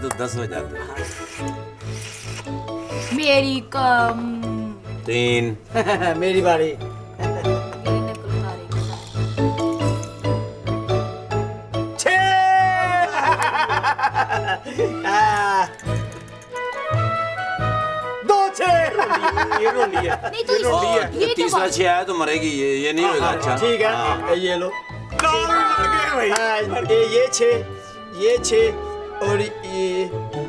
तो 10 हो जाते। मेरी कम 3 मेरी बारी। नहीं तो ये तीसरा 6 आया तो मरेगी, ये नहीं होगा। अच्छा ठीक है, ये लो। ये 6, ये 6 और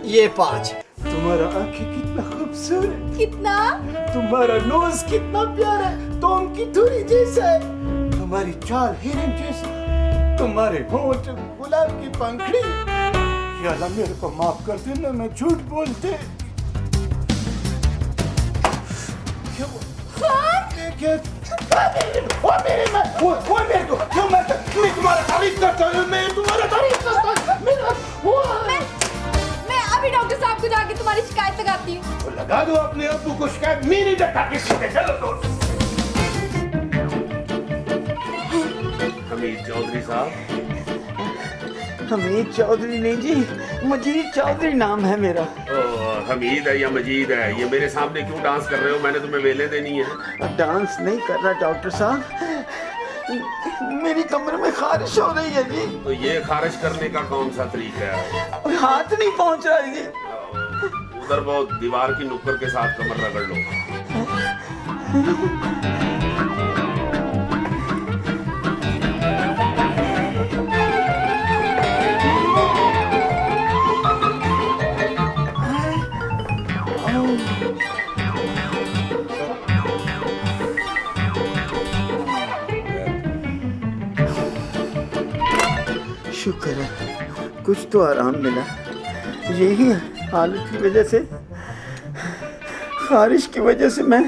ये 5। तुम्हारा आंखें कितना खूबसूरत, कितना, तुम्हारा नोज कितना प्यारा, टॉम की धुरी जैसा है, तुम्हारी चाल हिरन जैसी, तुम्हारे होंठ गुलाब की पंखड़ी। या अल्लाह मेरे को माफ कर देना, मैं झूठ बोलते। क्या वो मेरे को क्यों, मैं तुम्हारा तारीफ करता हूँ, मैं तुम्हारा तारीफ करता हूँ। मैं अभी डॉक्टर साहब को जाके तुम्हारी शिकायत लगाती हूँ। तो लगा दो अपने अब्बू को शिकायत, मेरी लगा के सीधे चलो तो। हमीद चौधरी साहब। हमीद चौधरी नहीं जी, मजीद चौधरी नाम है मेरा। हमीद है या मजीद है, ये मेरे सामने क्यों डांस कर रहे हो? मैंने तुम्हें वेले देनी है। डांस नहीं कर रहा डॉक्टर साहब, मेरी कमर में खारिश हो रही है जी। तो ये खारिश करने का कौन सा तरीका है? हाथ नहीं पहुंच रहा है जी। उधर वो दीवार की नुक्कड़ के साथ कमर रगड़ लो। शुक्र है कुछ तो आराम मिला। यही हालत की वजह से, खारिश की वजह से मैं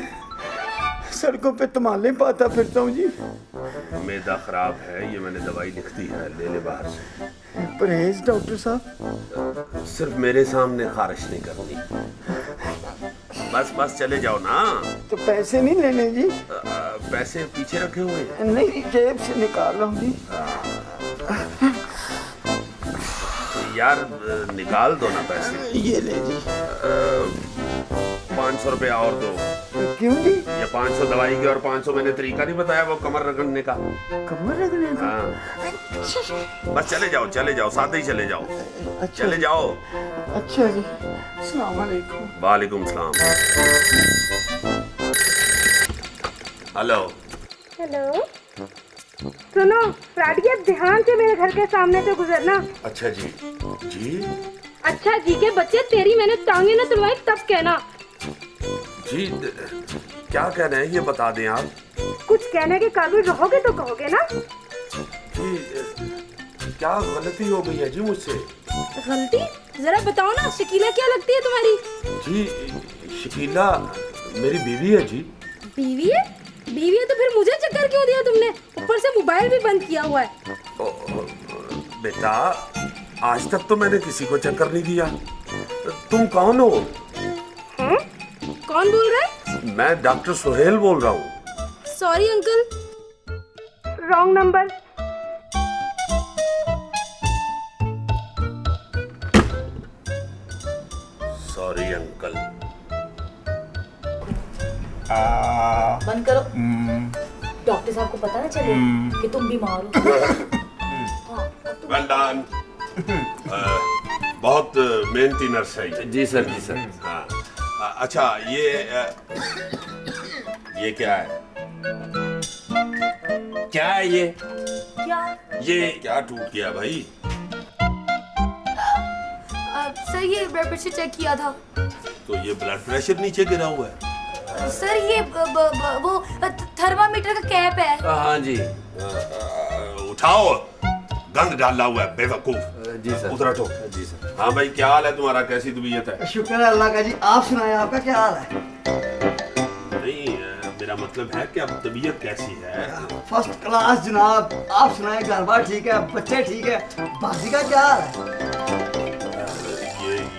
सड़कों पे तमाले पाता फिरता हूँ जी। मैदा खराब है, ये मैंने दवाई लिख दी है, ले ले बाहर से। परहेज डॉक्टर साहब? सिर्फ मेरे सामने खारिश नहीं करनी। बस बस चले जाओ ना। तो पैसे नहीं लेने जी? पैसे पीछे रखे हुए हैं। नहीं, जेब से निकाल रहा हूँ जी। यार निकाल दो ना पैसे। ये ले जी। 500 रुपया और दो। क्यों जी? ये 500 दवाई की और 500 मैंने तरीका नहीं बताया वो कमर रगड़ने का। कमर रगड़ने का? हाँ। बस चले जाओ, साथ ही चले जाओ। अच्छा चले जाओ। अच्छा जी, अस्सलाम वालेकुम। वालेकुम सलाम। हेलो। हेलो, सुनो राडिया, ध्यान से मेरे घर के सामने से गुजरना। अच्छा जी। जी अच्छा जी के बच्चे, तेरी मैंने टांगे न तुड़वाई तब कहना। जी क्या कहना है ये बता दें आप। कुछ कहने के काबिल रहोगे तो कहोगे ना। जी क्या गलती हो गई है जी मुझसे? गलती? जरा बताओ ना, शकीला क्या लगती है तुम्हारी? जी शकीला मेरी बीवी है जी। बीवी है? बीवी है तो फिर मुझे चक्कर क्यों दिया तुमने? ऊपर से मोबाइल भी बंद किया हुआ है। बेटा आज तक तो मैंने किसी को चक्कर नहीं दिया। तुम कौन हो? हाँ? कौन बोल रहा है? मैं डॉक्टर सोहेल बोल रहा हूँ। Sorry uncle, wrong number. Sorry uncle. बंद करो। डॉक्टर साहब को पता ना चले कि तुम बीमार हो। Well done. बहुत मेहनती नर्स है ये। जी सर, जी सर। हाँ। अच्छा ये क्या है? क्या है ये? क्या? ये क्या टूट गया भाई? सर ये ब्लड प्रेशर चेक किया था। तो ये ब्लड प्रेशर नीचे गिरा हुआ है। सर ये वो थर्मामीटर का कैप है। हाँ जी। उठाओ, गंद डाला हुआ है बेवकूफ। जी सर। उधर हटो। जी सर। हाँ भाई क्या हाल है तुम्हारा, कैसी तबीयत है? शुक्र है अल्लाह का जी, आप सुनाए आपका क्या हाल है? नहीं मेरा मतलब है कि अब तबीयत कैसी है? फर्स्ट क्लास जनाब, आप सुनाए, घर बार ठीक है, बच्चे ठीक है, बाजी का क्या हाल है?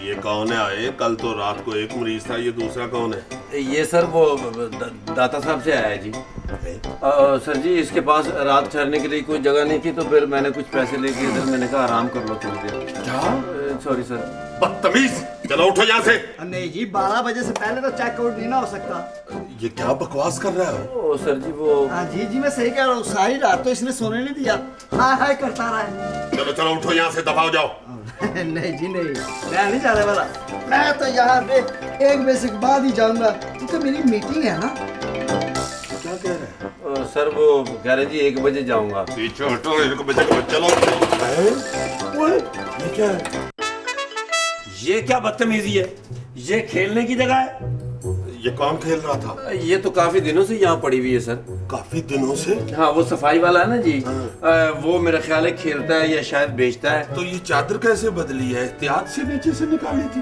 ये कौन है आए? कल तो रात को एक मरीज था, ये दूसरा कौन है? ये सर वो दाता साहब से आया है जी। सर जी इसके पास रात ठहरने के लिए कोई जगह नहीं थी, तो फिर मैंने कुछ पैसे लेके इधर, मैंने कहा आराम कर लो थोड़ी देर। Sorry sir. बदतमीज, चलो उठो यहाँ से। नहीं जी, 12 बजे से पहले तो चेकआउट नहीं ना हो सकता। ये क्या बकवास कर रहा है? ओ सर जी वो हाँ जी मैं सही कह रहा हूँ, सारी रात तो इसने सोने नहीं दिया, हाय हाय करता रहा है। चलो चलो उठो यहाँ से, दबाओ जाओ। नहीं जी नहीं, मैं नहीं जाने वाला। मैं तो यहाँ पे 1 बजे के बाद ही जाऊंगा, क्योंकि मेरी मीटिंग है ना। क्या कह रहे हैं? सर वो कह रहे जी 1 बजे जाऊंगा। पीछे हटो, 1 बजे के बाद चलो। ये क्या है? ये क्या बदतमीजी है? ये खेलने की जगह है? ये कौन खेल रहा था? ये तो काफी दिनों से यहाँ पड़ी हुई है सर। काफी दिनों से? हाँ वो सफाई वाला है ना जी, वो मेरा ख्याल है खेलता है या शायद बेचता है। तो ये चादर कैसे बदली है? एहतियात से नीचे से निकाली थी।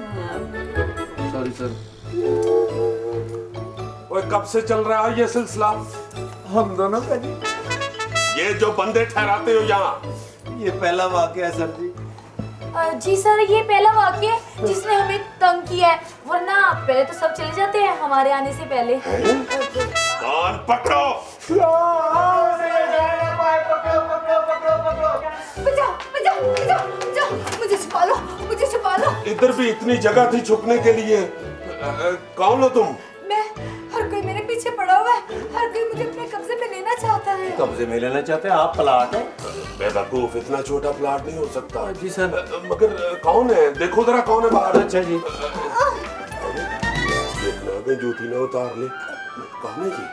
Sorry sir. ओए कब से चल रहा है ये सिलसिला? हम दोनों का जी। ये जो बंदे ठहराते हो यहाँ, ये पहला वाकया है सर जी। जी सर, ये पहला वाकया है जिसने हमें तंग किया है, वरना पहले तो सब चले जाते हैं हमारे आने से पहले। कान पकड़ो। बचाओ बचाओ बचाओ बचाओ, मुझे छुपा लो, मुझे छुपा लो। इधर भी इतनी जगह थी छुपने के लिए। कौन हो तुम? मैं, हर कोई मेरे पीछे पड़ा हुआ है, हर कोई मुझे अपने कब्जे में लेना चाहता है। कब्जे में लेना चाहते हैं आप? प्लाट है? बेवकूफ, इतना छोटा प्लाट नहीं हो सकता। जी सर। मगर कौन है? देखो जरा कौन है बाहर। अच्छा जी। देखना कि जूती ना उतार ले। कौन है जी?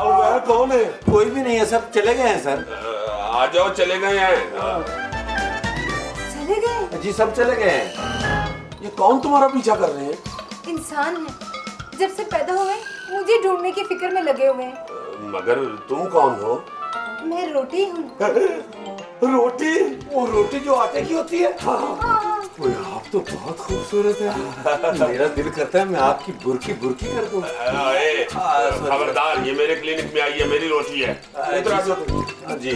वह कौन है? कोई भी नहीं है, सब चले गए हैं सर। आ जाओ, चले गए हैं। चले गए? जी सब चले गए हैं। ये कौन तुम्हारा पीछा कर रहे हैं? इंसान है, जब से पैदा हुए मुझे ढूंढने की फिक्र में लगे हुए हैं। मगर तुम कौन हो? मैं रोटी हूँ। रोटी? वो रोटी जो आटे की होती है? ओए, आप तो बहुत खूबसूरत है। मेरा दिल करता है मैं आपकी बुरकी बुरकी कर दूं। खबरदार, ये मेरे क्लिनिक में आई है, मेरी रोटी है। इधर आ जाओ। जी।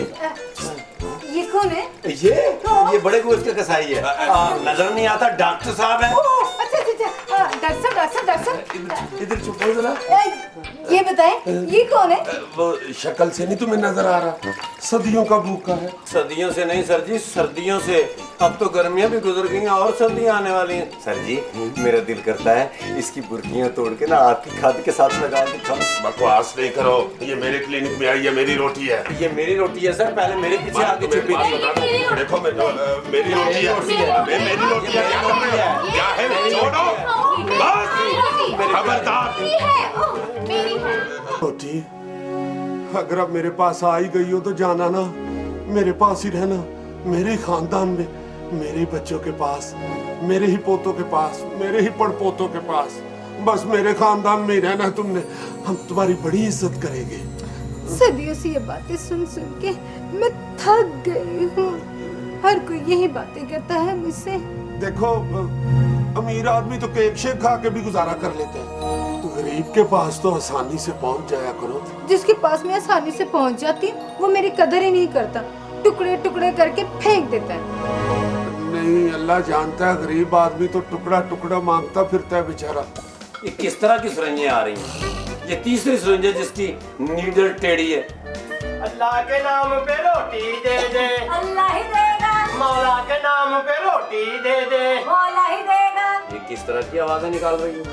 ये कौन है? ये बड़े गोश्त का कसाई है। नजर नहीं आता, डॉक्टर साहब है। अच्छा अच्छा अच्छा, डॉक्टर साहब। इधर चुप हो जरा। ये बताएं, ये कौन है? वो शक्ल से नहीं तुम्हें नजर आ रहा? सदियों का भूखा है। सदियों से नहीं सर जी, सर्दियों से। अब तो गर्मियां भी गुजर गई हैं और सर्दियां आने वाली हैं। सर जी मेरा दिल करता है इसकी बुर्कियां तोड़ के ना आपकी खाद के साथ लगा के खाओ। बकवास नहीं करो, ये मेरे क्लिनिक में आई है, मेरी रोटी है। ये मेरी रोटी है सर, पहले मेरे पीछे आके छुपी थी। देखो मेरी रोटी है, मेरी रोटी है। क्या है? छोड़ो बस, खबरदार। रोटी, अगर अब मेरे पास आ ही गई हो तो जाना ना, मेरे पास ही रहना, मेरे खानदान में, मेरे बच्चों के पास, मेरे ही पोतों के पास, मेरे ही पड़पोतों के पास, बस मेरे खानदान में ही रहना तुमने। हम तुम्हारी बड़ी इज्जत करेंगे। सदियों से ये बातें सुन सुन के मैं थक गई हूँ। हर कोई यही बातें करता है मुझसे। देखो, अमीर आदमी तो केक शेक खा के भी गुजारा कर लेते हैं, तो गरीब के पास तो आसानी से पहुंच जाया करो। जिसके पास मैं आसानी से पहुंच जाती वो मेरी कदर ही नहीं करता, टुकड़े टुकड़े करके फेंक देता है। नहीं, अल्लाह जानता है, गरीब आदमी तो टुकड़ा टुकड़ा मांगता फिरता है बेचारा। ये किस तरह की सुरंजें आ रही हैं? ये तीसरी सुरंज है जिसकी नीडल टेढ़ी है। अल्लाह के नाम पे रोटी दे दे, अल्लाह ही देगा। मौला के नाम पे रोटी दे दे, मौला ही देगा। ये किस तरह की आवाजें निकाल रही है?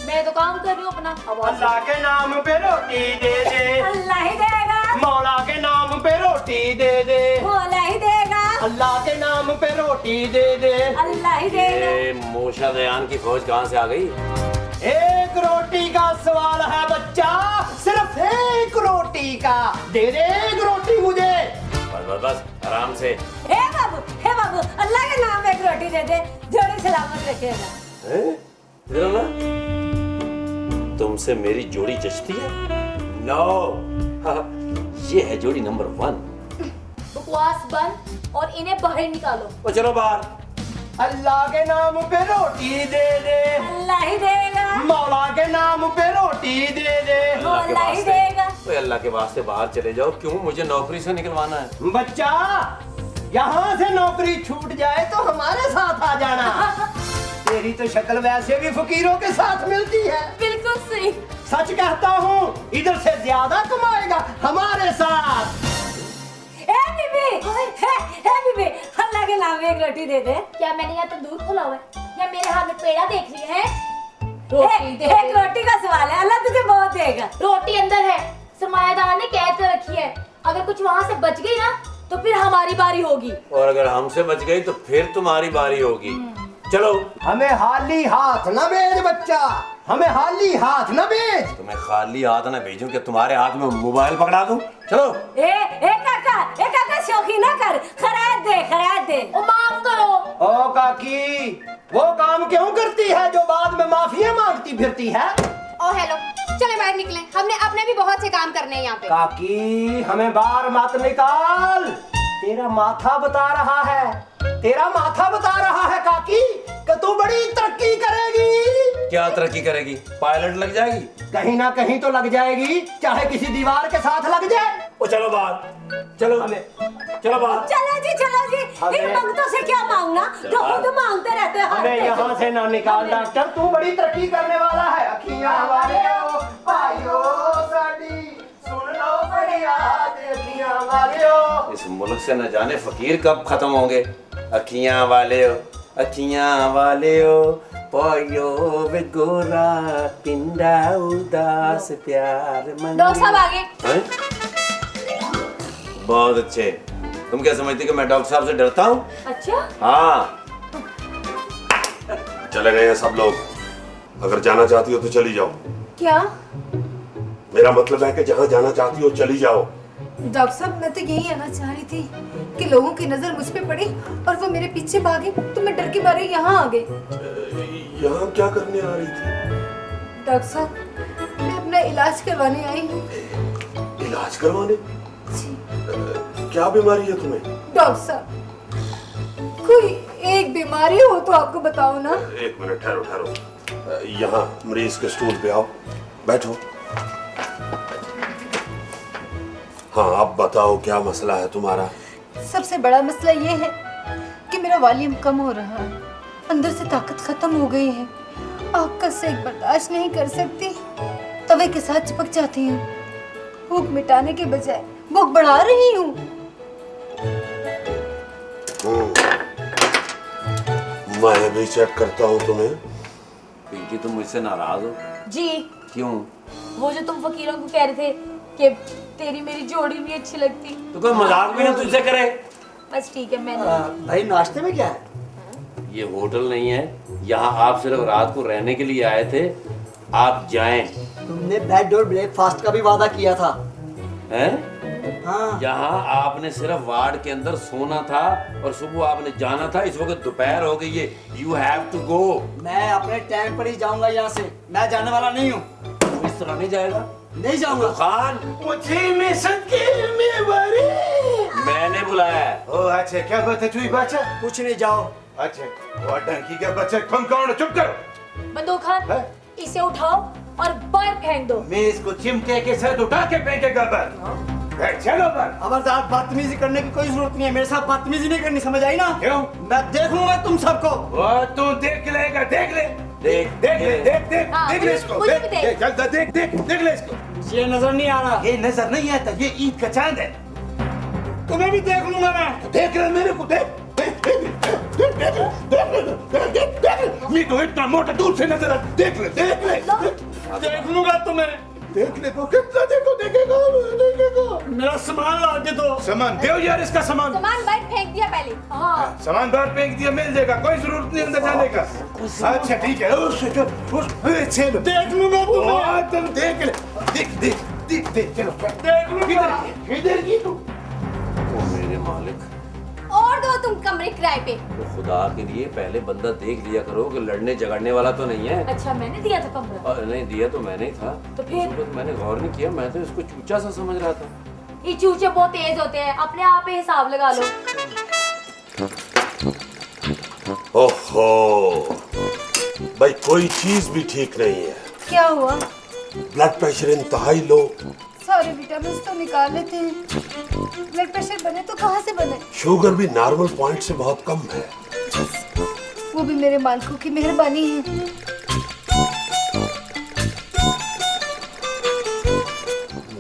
मैं तो काम कर रही हूँ अपना। अल्लाह के नाम पे रोटी दे दे, अल्लाह ही देगा। मौला के नाम पे रोटी दे दे, मौला ही देगा। अल्लाह के नाम पे रोटी दे दे, अल्लाह ही देगा। ये मोशा दयान की फौज कहाँ से आ गई? एक रोटी का सवाल है बच्चा, सिर्फ एक रोटी का, दे दे एक रोटी मुझे। बस बस बस, आराम से। हे बाबू, अल्लाह के नाम में एक रोटी दे दे, जोड़ी सलामत रखेगा। इधर ना, तुमसे मेरी जोड़ी जचती है? नो, ये है जोड़ी नंबर 1। बकवास बंद और इन्हें बाहर निकालो। वो चलो बाहर। अल्लाह के नाम पे रोटी दे दे, अल्लाह ही देगा। मौला के नाम पे रोटी दे दे, मौला ही देगा। ओए अल्लाह के वास्ते बाहर चले जाओ। क्यों? मुझे नौकरी से निकलवाना है। बच्चा, यहाँ से नौकरी छूट जाए तो हमारे साथ आ जाना। तेरी तो शक्ल वैसे भी फकीरों के साथ मिलती है। बिल्कुल सही। सच कहता हूँ, इधर से ज्यादा कमाएगा हमारे साथ। बीबी अल्लाह के नाम में एक रोटी दे दे। क्या मैंने यहाँ तंदूर खोला हुआ है या मेरे हाथ में पेड़ा देख लिया है? रोटी दे एक रोटी का सवाल है, अल्लाह तुझे बहुत देगा। रोटी अंदर है, सरमायादार ने कैद कर रखी है। अगर कुछ वहाँ से बच गई ना तो फिर हमारी बारी होगी। और अगर हमसे बच गई तो फिर तुम्हारी बारी होगी। चलो। हमें खाली हाथ न भेज बच्चा, हमें खाली हाथ न भेज। तुम्हें खाली हाथ ना भेजूं कि तुम्हारे हाथ में मोबाइल पकड़ा दूं? चलो। ए काका शौकी ना कर, खैरात दे। ओ माफ करो। ओ काकी, वो काम क्यों करती है जो बाद में माफिया मांगती फिरती है? ओ हेलो, चले बाहर निकले, हमने अपने भी बहुत से काम करने हैं यहाँ पे। काकी हमें बाहर मत निकाल, तेरा माथा बता रहा है, तेरा माथा बता रहा है काकी कि तू बड़ी तरक्की करेगी। क्या तरक्की करेगी? पायलट लग जाएगी? कहीं ना कहीं तो लग जाएगी, चाहे किसी दीवार के साथ लग जाए। ओ चलो बाहर, चलो चलो बाहर। चलो जी इन मंगतों से क्या मांगना जो खुद मांगते रहते हैं। हमें यहाँ से ना निकाल डॉक्टर, तू बड़ी तरक्की करने वाला है। अखियां वाले हो भाइयों साडी सुन लो फरियाद, अखियां वाले हो। इस मुल्क से न जाने फकीर कब खत्म होंगे। अखियां वाले हो पायो वे गोरा पिंडा उदास प्यार मन। डॉक्टर साहब आगे। बहुत अच्छे। तुम क्या समझती कि मैं डॉक्टर साहब से डरता हूँ? अच्छा। हाँ। चले गए हैं सब लोग। अगर जाना चाहती हो तो चली जाओ। क्या? मेरा मतलब है कि जहाँ जाना चाहती हो चली जाओ। डॉक्टर साहब मैं तो यही आना चाह रही थी कि लोगों की नजर मुझ पे पड़ी और वो मेरे पीछे भागे तो मैं डर के मारे यहाँ आ गई। यहाँ क्या करने आ रही थी? डॉक्टर साहब मैं अपना इलाज करवाने आई हूँ। इलाज करवाने? क्या बीमारी है तुम्हें? डॉक्टर साहब कोई एक बीमारी हो तो आपको बताओ ना। एक मिनट ठहरो। यहाँ मरीज के स्टूल पे आओ, बैठो। हाँ अब बताओ क्या मसला है तुम्हारा? सबसे बड़ा मसला ये है कि मेरा वॉल्यूम कम हो रहा है, अंदर से ताकत खत्म हो गई है, आग का सेक बर्दाश्त नहीं कर सकती, तवे के साथ चिपक जाती हूँ, भूख मिटाने के बजाय भूख बढ़ा रही हूँ। मैं भी चेक करता हूँ तुम्हें। पिंकी तुम मुझसे नाराज हो? जी। क्यों? वो जो तुम फकीरों को कह रहे थे कि तेरी मेरी जोड़ी भी अच्छी लगती। तो कोई मजाक भी ना तुझसे करे। बस ठीक है। मैंने भाई नाश्ते में क्या है? ये होटल नहीं है, यहाँ आप सिर्फ रात को रहने के लिए आए थे। आप जाएं। तुमने बेड और ब्रेकफास्ट का भी वादा किया था। हैं? हाँ। यहाँ आपने सिर्फ वार्ड के अंदर सोना था और सुबह आपने जाना था। इस वक्त दोपहर हो गई है। You have to go. मैं अपने टाइम पर ही जाऊंगा यहाँ से, मैं जाने वाला नहीं हूँ। इस तरह नहीं जाएगा? नहीं जाऊंगा। खान मुझे मिशन के बारे मैंने बुलाया है। ओ अच्छा क्या बात है? तू बच्चा कुछ नहीं, जाओ। अच्छा वो डंकी का बच्चा, तुम कौन? चुप करो। बंदूक खान, इसे उठाओ और बाहर फेंक दो। मैं इसको चिमटे के साथ उठा के फेंकेगा बाहर। चलो बाहर। खबरदार, बदतमीजी करने की कोई जरूरत नहीं है, मेरे साथ बदतमीजी नहीं करनी, समझ आई ना? क्यों? मैं देख लूंगा तुम सबको। वो तू देख लेगा, देख ले, देख हाँ, देख ले इसको, मुझे देख भी देख। जल्दी देख ले इसको। ये नजर नहीं आ रहा। ये नजर नहीं आता, ये ईद का चांद है। तुम्हें भी देख लूंगा मैं। देख ले मेरे को, देख मैं तो इतना मोटा दूर से नजर आता। देख ले देख लूंगा तुम्हें। देख ले तो कितना देखेगा। मेरा सामान ला के दो। सामान दो यार, इसका सामान सामान बाहर फेंक दिया पहले। हाँ। सामान बाहर फेंक दिया, मिल जाएगा, कोई जरूरत नहीं अंदर जाने का। अच्छा ठीक है, चलो देख लूंगा तुम्हें। तुम देख ले, देख चलो देख लूंगा। किधर की तू? ओ मेरे मालिक, और दो तुम कमरे किराए पे। तो खुदा के लिए पहले बंदा देख लिया करो कि लड़ने झगड़ने वाला तो नहीं है। अच्छा मैंने दिया था कमरा? नहीं दिया तो मैंने ही था। तो फिर? उस वक्त मैंने गौर नहीं किया, मैं तो इसको चूचा सा समझ रहा था। ये चूचे बहुत तेज होते हैं, अपने आप ही हिसाब लगा लो। ओहो भाई, कोई चीज भी ठीक नहीं है। क्या हुआ? ब्लड प्रेशर इंतहाई लो। सारे विटामिन तो निकाल लेते हैं, ब्लड प्रेशर बने तो कहाँ से बने? शुगर भी नॉर्मल पॉइंट से बहुत कम है। वो भी मेरे मालिकों की मेहरबानी है।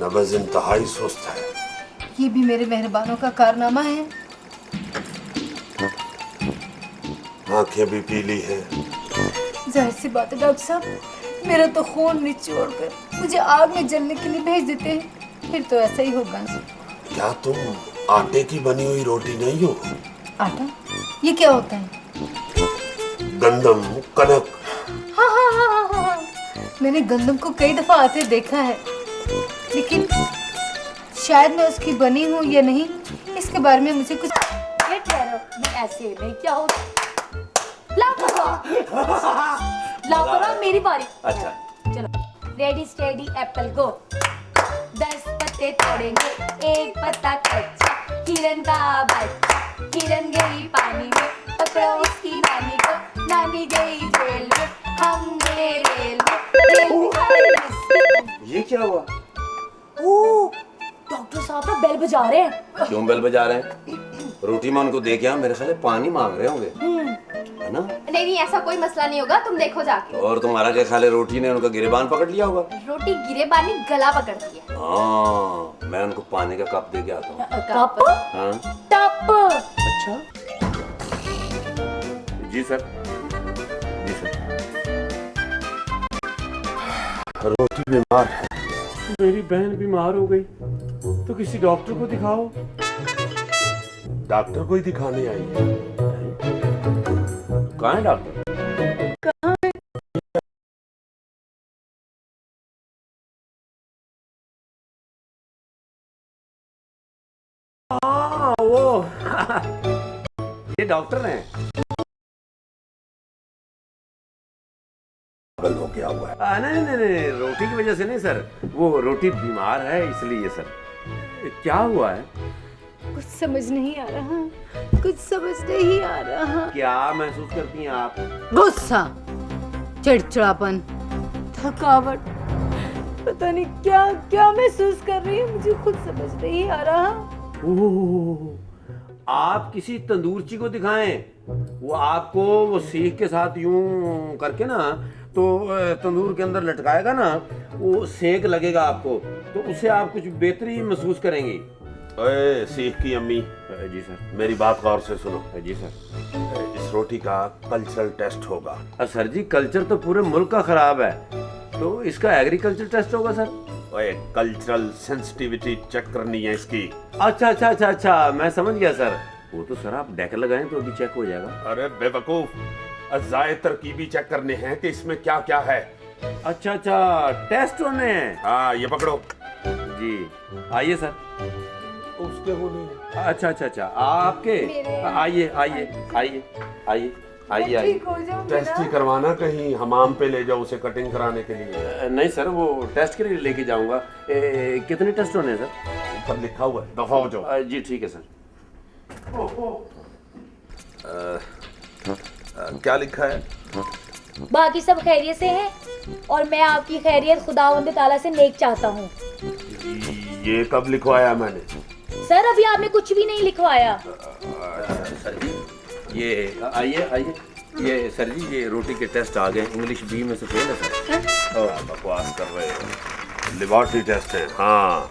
नब्ज इंतहाई सुस्त है, ये भी मेरे मेहरबानों का कारनामा है। आंखें भी पीली हैं। जाहिर सी बात है डॉक्टर साहब, मेरा तो खून निचोड़ कर मुझे आग में जलने के लिए भेज देते हैं, फिर तो ऐसा ही होगा। क्या तुम आटे की बनी हुई रोटी नहीं हो? आटा? ये क्या होता है? गंदम, कनक। हाँ हाँ हाँ हाँ हाँ हाँ। मैंने गंदम को कई दफा आते देखा है, लेकिन शायद मैं उसकी बनी हूँ या नहीं इसके बारे में मुझे कुछ। ये ठहरो, ये ऐसे नहीं क्या होता। लाओ करो, मेरी बारी। अच्छा चलो, रेडी स्टेडी एप्पल गो। 10 पत्ते तोड़ेंगे, एक पत्ता कच्चा, हिरन का बच्चा, हिरन गई पानी में, पकड़ो उसकी नानी को, नानी गई जेल में, हम गए रेल में। ये क्या हुआ? ओह, डॉक्टर साहब ना बेल बजा रहे हैं। क्यों बेल बजा रहे हैं? रोटी मान को दे क्या, मेरे साले पानी मांग रहे होंगे, है ना? नहीं, ऐसा कोई मसला नहीं होगा, तुम देखो जाके। और तुम्हारा क्या ख्याल है, रोटी ने उनका गिरेबान पकड़ लिया होगा? रोटी गिरेबानी गला पकड़ती है। हाँ, मैं उनको पानी का कप दे के आता हूँ। कप? हाँ? टप? अच्छा जी सर, जी सर। रोटी बीमार है। मेरी बहन बीमार हो गई तो किसी डॉक्टर को दिखाओ। डॉक्टर को ही दिखाने आई है। कहाँ है डॉक्टर? हाँ वो ये डॉक्टर हैं। पागल हो गया हुआ है। नहीं नहीं नहीं, रोटी की वजह से नहीं सर, वो रोटी बीमार है इसलिए सर। क्या हुआ है? कुछ समझ नहीं आ रहा, कुछ समझ नहीं आ रहा। क्या महसूस करती हैं आप? गुस्सा, चिड़चिड़ापन, थकावट, पता नहीं क्या क्या महसूस कर रही हूँ, मुझे खुद समझ नहीं आ रहा। ओह, आप किसी तंदूरची को दिखाएं, वो आपको वो सीख के साथ यूं करके ना तो तंदूर के अंदर लटकाएगा ना, वो सेक लगेगा आपको, तो उससे आप कुछ बेहतरी महसूस करेंगी। ओए सीख की अम्मी, जी सर। मेरी बात गौर से सुनो। जी सर। इस रोटी का कल्चरल टेस्ट होगा। सर जी, कल्चर तो पूरे मुल्क का खराब है, तो इसका एग्रीकल्चर टेस्ट होगा सर। ओए कल्चरल सेंसिटिविटी चेक करनी है इसकी। अच्छा अच्छा अच्छा अच्छा, मैं समझ गया सर। वो तो सर आप डेक लगाएं तो अभी चेक हो जाएगा। अरे बेवकूफ, अजाए तरकीबी चेक करने हैं कि इसमें क्या क्या है। अच्छा अच्छा, टेस्ट होने हैं। हाँ ये पकड़ो। जी आइए सर। उसके होने हैं। अच्छा अच्छा अच्छा, आपके आइए आइए आइए आइए आइए आइए। टेस्ट ही करवाना, कहीं हमाम पे ले जाओ उसे कटिंग कराने के लिए। नहीं सर, वो टेस्ट के लिए लेके जाऊंगा। कितने टेस्ट होने हैं सर? ऊपर लिखा हुआ है, दफा हो जाओ। जी ठीक है सर। क्या लिखा है? बाकी सब खैरियत से हैं और मैं आपकी खैरियत खुदावंद ताला से नेक चाहता हूँ। ये कब लिखवाया मैंने? सर अभी आपने कुछ भी नहीं लिखवाया। सर जी ये आइए आइए, ये सर जी ये रोटी के टेस्ट आ गए, इंग्लिश बी में से फेल है सर। और बकवास कर रहे हो, लेबोरेटरी टेस्ट है। हाँ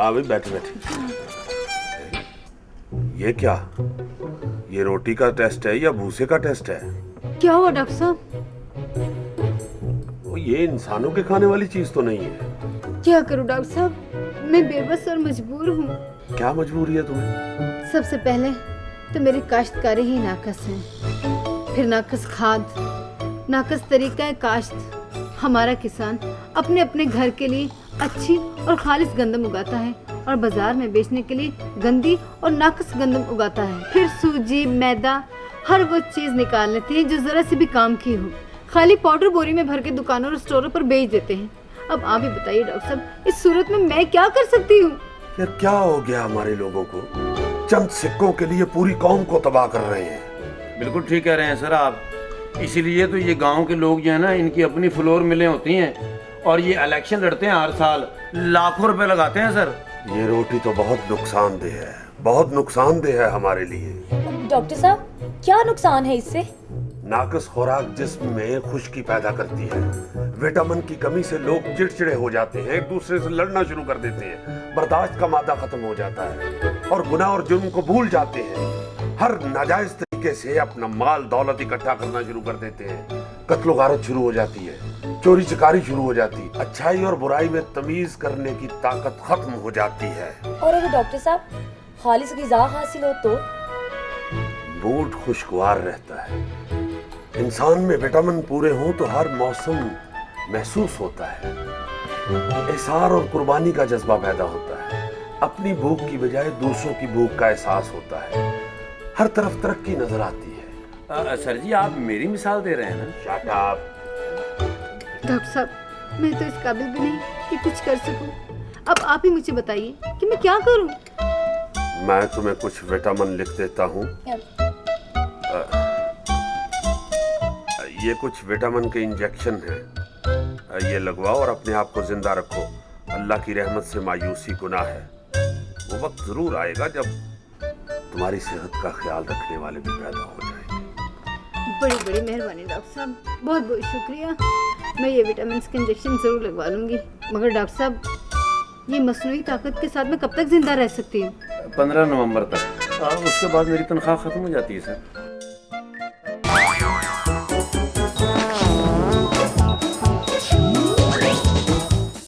अभी बैठे बैठे। ये क्या, ये रोटी का टेस्ट है या भूसे का टेस्ट है? क्या हुआ डॉक्टर साहब? ये इंसानों के खाने वाली चीज तो नहीं है। क्या करूं डॉक्टर साहब, मैं बेबस और मजबूर हूँ। क्या मजबूरी है तुम्हें? सबसे पहले तो मेरी काश्तकारी ही नाकस है, फिर नाकस खाद, नाकस तरीका है काश्त। हमारा किसान अपने अपने घर के लिए अच्छी और खालिश गंदम उगाता है और बाजार में बेचने के लिए गंदी और नाकस गंदम उगाता है। फिर सूजी, मैदा, हर वो चीज निकाल लेते हैं जो जरा सी भी काम की हो, खाली पाउडर बोरी में भर के दुकानों और स्टोरों पर बेच देते हैं। अब आप ही बताइए डॉक्टर साहब, इस सूरत में मैं क्या कर सकती हूँ? यार क्या हो गया हमारे लोगों को? चंद सिक्कों के लिए पूरी कौम को तबाह कर रहे हैं। बिल्कुल ठीक कह रहे हैं सर आप। इसीलिए तो ये गांव के लोग जो है ना, इनकी अपनी फ्लोर मिलें होती हैं और ये इलेक्शन लड़ते हैं हर साल, लाखों रुपए लगाते हैं सर। ये रोटी तो बहुत नुकसानदेह है, बहुत नुकसानदेह है हमारे लिए। डॉक्टर साहब क्या नुकसान है इससे? नाकस खुराक जिस्म में खुश्की पैदा करती है। विटामिन की कमी से लोग चिड़चिड़े हो जाते हैं, एक दूसरे से लड़ना शुरू कर देते हैं, बर्दाश्त का मादा खत्म हो जाता है और गुनाह और जुर्म को भूल जाते हैं। हर नाजायज तरीके से अपना माल दौलत इकट्ठा करना शुरू कर देते हैं। कत्लो गारत शुरू हो जाती है, चोरी चकारी शुरू हो जाती है, अच्छाई और बुराई में तमीज करने की ताकत खत्म हो जाती है। और अगर डॉक्टर साहब खालिस ग़िज़ा हासिल हो तो मूड खुशगवार रहता है। इंसान में विटामिन पूरे हों तो हर मौसम महसूस होता है। एहसार और कुर्बानी का जज्बा पैदा होता है। अपनी भूख की बजाय दूसरों की भूख का एहसास होता है। हर तरफ तरक्की नजर आती है। सर जी आप मेरी मिसाल दे रहे हैं ना? Shut up. डॉक्टर साहब, मैं तो इस काबिल भी नहीं कि कुछ कर सकूं। अब आप ही मुझे बताइए कि मैं क्या करूं? मैं तुम्हें कुछ विटामिन लिख देता हूँ। ये कुछ विटामिन के इंजेक्शन हैं। ये लगवाओ और अपने आप को जिंदा रखो। अल्लाह की रहमत से मायूसी गुनाह है। वो वक्त जरूर आएगा जब तुम्हारी सेहत का ख्याल रखने वाले भी पैदा हो जाएंगे। बड़ी बड़ी मेहरबानी डॉक्टर साहब, बहुत बहुत शुक्रिया। मैं ये विटामिन के इंजेक्शन ज़रूर लगवा लूँगी। मगर डॉक्टर साहब, ये मसनूई ताकत के साथ मैं कब तक जिंदा रह सकती हूँ? 15 नवंबर तक। उसके बाद मेरी तनख्वाह खत्म हो जाती है सर।